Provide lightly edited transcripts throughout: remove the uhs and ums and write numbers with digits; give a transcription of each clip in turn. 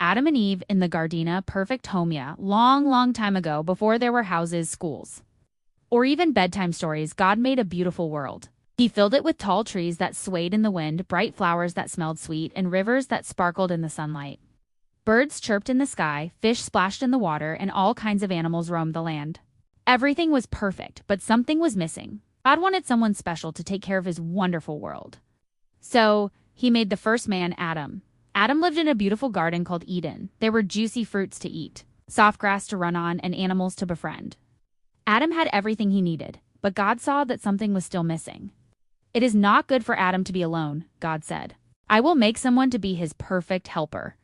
Adam and Eve in the Gardena perfect home, yeah, long, long time ago before there were houses, schools, or even bedtime stories. God made a beautiful world. He filled it with tall trees that swayed in the wind, bright flowers that smelled sweet, and rivers that sparkled in the sunlight. Birds chirped in the sky, fish splashed in the water, and all kinds of animals roamed the land. Everything was perfect, but something was missing. God wanted someone special to take care of his wonderful world. So, he made the first man, Adam. Adam lived in a beautiful garden called Eden. There were juicy fruits to eat, soft grass to run on, and animals to befriend. Adam had everything he needed, but God saw that something was still missing. "It is not good for Adam to be alone," God said. "I will make someone to be his perfect helper."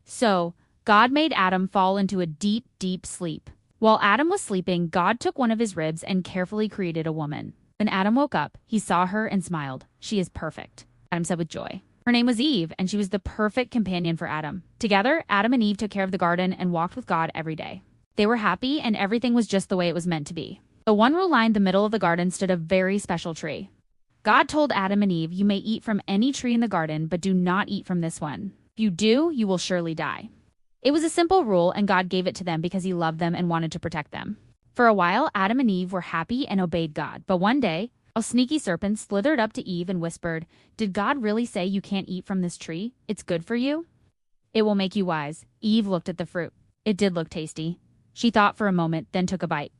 So, God made Adam fall into a deep, deep sleep. While Adam was sleeping, God took one of his ribs and carefully created a woman. When Adam woke up, he saw her and smiled. "She is perfect," Adam said with joy. Her name was Eve, and she was the perfect companion for Adam. Together, Adam and Eve took care of the garden and walked with God every day. They were happy, and everything was just the way it was meant to be. The one row lined the middle of the garden stood a very special tree. God told Adam and Eve, "You may eat from any tree in the garden, but do not eat from this one. If you do, you will surely die." It was a simple rule, and God gave it to them because he loved them and wanted to protect them. For a while, Adam and Eve were happy and obeyed God. But one day, a sneaky serpent slithered up to Eve and whispered, "Did God really say you can't eat from this tree? It's good for you. It will make you wise." Eve looked at the fruit. It did look tasty. She thought for a moment, then took a bite.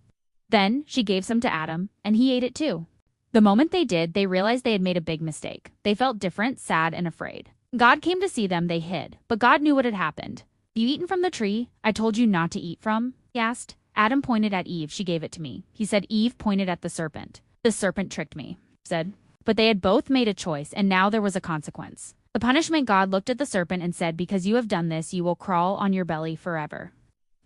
Then she gave some to Adam, and he ate it too. The moment they did, they realized they had made a big mistake. They felt different, sad, and afraid. God came to see them. They hid. But God knew what had happened. "Have you eaten from the tree I told you not to eat from?" he asked. Adam pointed at Eve. "She gave it to me." He said. Eve pointed at the serpent. "The serpent tricked me," said. But they had both made a choice, and now there was a consequence. The punishment. God looked at the serpent and said, "Because you have done this, you will crawl on your belly forever.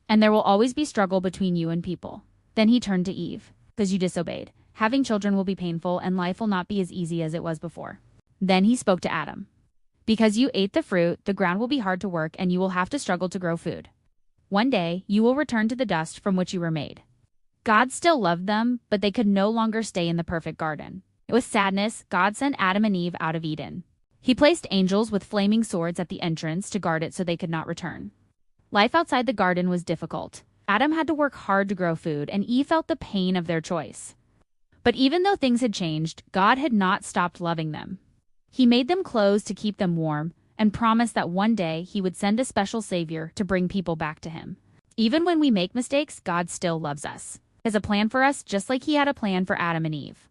And there will always be struggle between you and people." Then he turned to Eve. "Because you disobeyed. Having children will be painful, and life will not be as easy as it was before." Then he spoke to Adam. "Because you ate the fruit, the ground will be hard to work, and you will have to struggle to grow food. One day, you will return to the dust from which you were made." God still loved them, but they could no longer stay in the perfect garden. With sadness, God sent Adam and Eve out of Eden. He placed angels with flaming swords at the entrance to guard it so they could not return. Life outside the garden was difficult. Adam had to work hard to grow food, and Eve felt the pain of their choice. But even though things had changed, God had not stopped loving them. He made them clothes to keep them warm, and promised that one day he would send a special savior to bring people back to him. Even when we make mistakes, God still loves us. He has a plan for us just like he had a plan for Adam and Eve.